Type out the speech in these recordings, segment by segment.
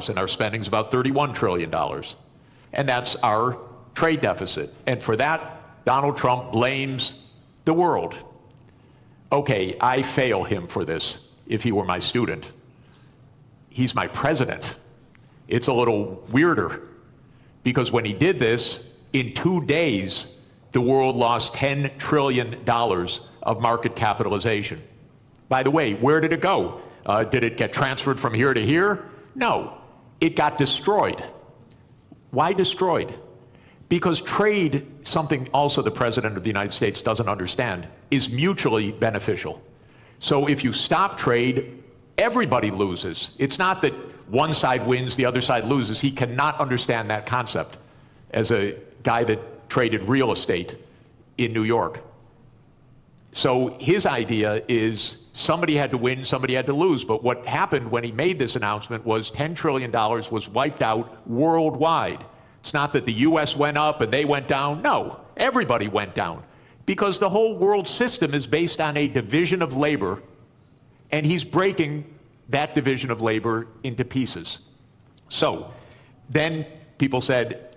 and our spending is about $31 trillion. And that's our trade deficit. And for that, Donald Trump blames the world. Okay, I fail him for this if he were my student. He's my president. It's a little weirder because when he did this, in 2 days, the world lost $10 trillion of market capitalization. By the way, where did it go? Did it get transferred from here to here? No, it got destroyed. Why destroyed? Because trade, something also the President of the United States doesn't understand, is mutually beneficial. So if you stop trade, everybody loses. It's not that one side wins, the other side loses. He cannot understand that concept as a guy that traded real estate in New York. So his idea is somebody had to win, somebody had to lose. But what happened when he made this announcement was $10 trillion was wiped out worldwide. It's not that the US went up and they went down. No, everybody went down because the whole world system is based on a division of labor, and he's breaking that division of labor into pieces. So then people said,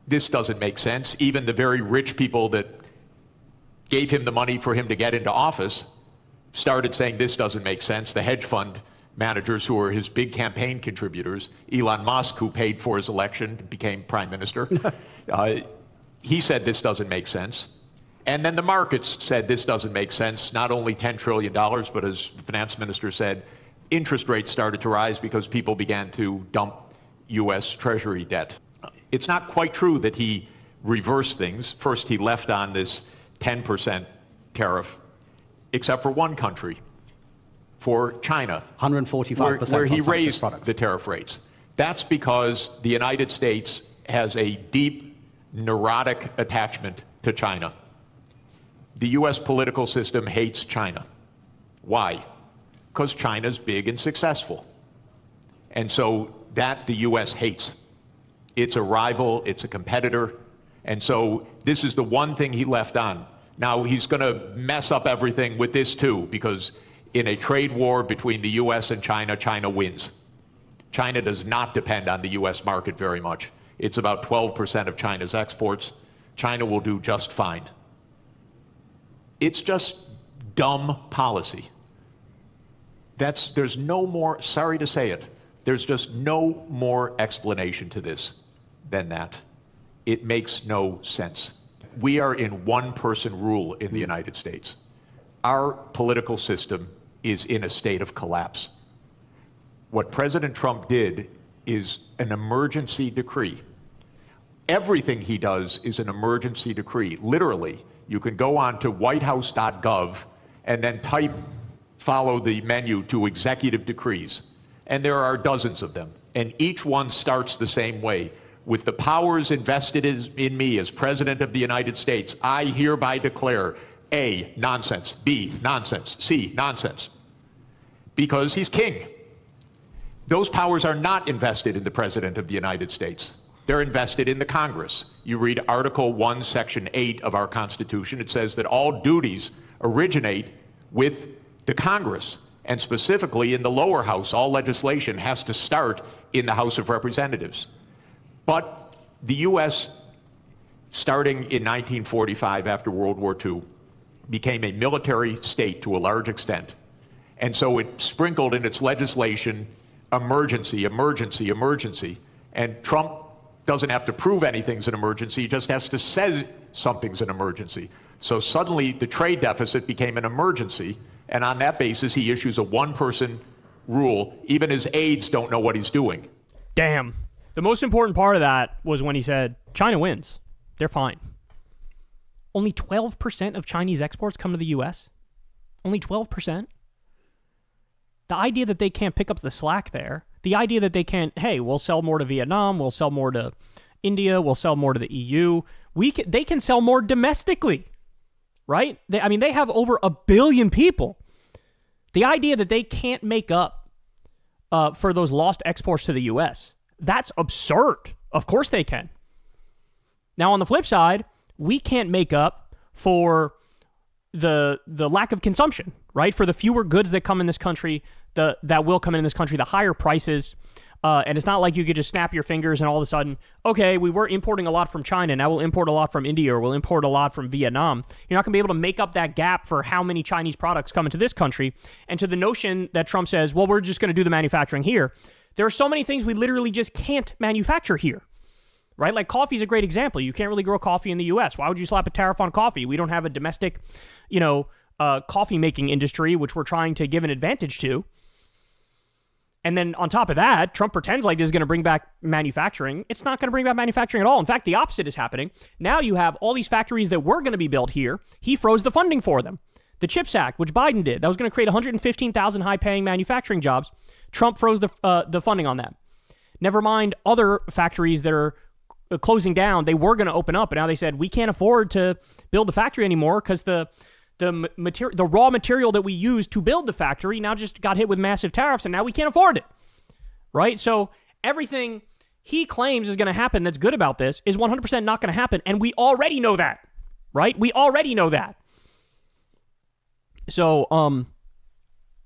this doesn't make sense. Even the very rich people that gave him the money for him to get into office started saying this doesn't make sense. The hedge fund managers who were his big campaign contributors, Elon Musk, who paid for his election, became prime minister, he said this doesn't make sense. And then the markets said this doesn't make sense. Not only $10 trillion, but as the finance minister said, interest rates started to rise because people began to dump U.S. Treasury debt. It's not quite true that he reversed things. First, he left on this 10% tariff, except for one country, for China, 145%, where he raised the tariff rates. That's because the United States has a deep, neurotic attachment to China. The U.S. political system hates China. Why? Because China's big and successful. And so that the U.S. hates. It's a rival, it's a competitor, and so this is the one thing he left on. Now he's going to mess up everything with this too, because in a trade war between the U.S. and China, China wins. China does not depend on the U.S. market very much. It's about 12% of China's exports. China will do just fine. It's just dumb policy. There's no more, sorry to say it, there's just no more explanation to this than that. It makes no sense. We are in one-person rule in the United States. Our political system is in a state of collapse. What President Trump did is an emergency decree. Everything he does is an emergency decree. Literally, you can go on to whitehouse.gov and then follow the menu to executive decrees. And there are dozens of them. And each one starts the same way. With the powers invested in me as President of the United States, I hereby declare A, nonsense, B, nonsense, C, nonsense. Because he's king. Those powers are not invested in the President of the United States. They're invested in the Congress. You read Article 1, Section 8 of our Constitution. It says that all duties originate with the Congress. And specifically in the lower house, all legislation has to start in the House of Representatives. But the U.S., starting in 1945 after World War II, became a military state to a large extent. And so it sprinkled in its legislation emergency, emergency, emergency. And Trump doesn't have to prove anything's an emergency, he just has to say something's an emergency. So suddenly the trade deficit became an emergency, and on that basis he issues a one-person rule. Even his aides don't know what he's doing. Damn. The most important part of that was when he said, China wins. They're fine. Only 12% of Chinese exports come to the U.S.? Only 12%? The idea that they can't pick up the slack there, the idea that they can't, hey, we'll sell more to Vietnam, we'll sell more to India, we'll sell more to the EU, they can sell more domestically, right? They have over 1 billion people. The idea that they can't make up for those lost exports to the U.S., that's absurd. Of course they can. Now, on the flip side, we can't make up for the lack of consumption, right? For the fewer goods that come in this country, that will come in this country, the higher prices, And it's not like you could just snap your fingers and all of a sudden, okay, we were importing a lot from China, now we'll import a lot from India, or we'll import a lot from Vietnam. You're not going to be able to make up that gap for how many Chinese products come into this country. And to the notion that Trump says, well, we're just going to do the manufacturing here. There are so many things we literally just can't manufacture here, right? Like coffee is a great example. You can't really grow coffee in the U.S. Why would you slap a tariff on coffee? We don't have a domestic, coffee making industry, which we're trying to give an advantage to. And then on top of that, Trump pretends like this is going to bring back manufacturing. It's not going to bring back manufacturing at all. In fact, the opposite is happening. Now you have all these factories that were going to be built here. He froze the funding for them. The CHIPS Act, which Biden did, that was going to create 115,000 high-paying manufacturing jobs. Trump froze the funding on that. Never mind other factories that are closing down. They were going to open up, but now they said, we can't afford to build the factory anymore because the raw material that we used to build the factory now just got hit with massive tariffs, and now we can't afford it, right? So everything he claims is going to happen that's good about this is 100% not going to happen, and we already know that, right? We already know that. So,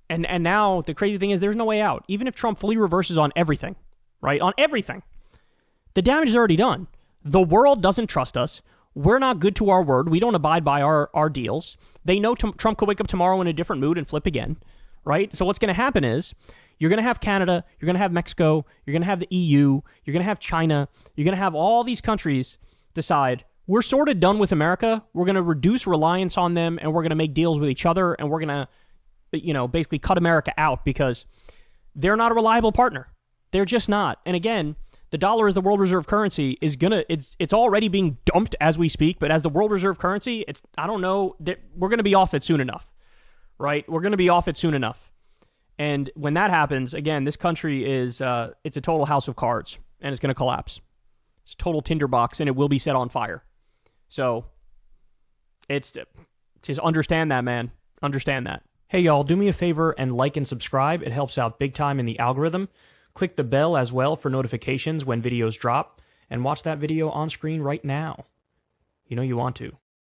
and now the crazy thing is there's no way out. Even if Trump fully reverses on everything, right? On everything, the damage is already done. The world doesn't trust us. We're not good to our word. We don't abide by our deals. They know Trump could wake up tomorrow in a different mood and flip again, right? So what's going to happen is you're going to have Canada, you're going to have Mexico, you're going to have the EU, you're going to have China, you're going to have all these countries decide, we're sort of done with America. We're going to reduce reliance on them, and we're going to make deals with each other, and we're going to, basically cut America out because they're not a reliable partner. They're just not. And again, the dollar as the world reserve currency is it's already being dumped as we speak, but as the world reserve currency, I don't know, we're going to be off it soon enough, right? We're going to be off it soon enough. And when that happens, again, this country is, it's a total house of cards, and it's going to collapse. It's a total tinderbox, and it will be set on fire. So it's just understand that, man. Understand that. Hey, y'all, do me a favor and like and subscribe. It helps out big time in the algorithm. Click the bell as well for notifications when videos drop, and watch that video on screen right now. You know you want to.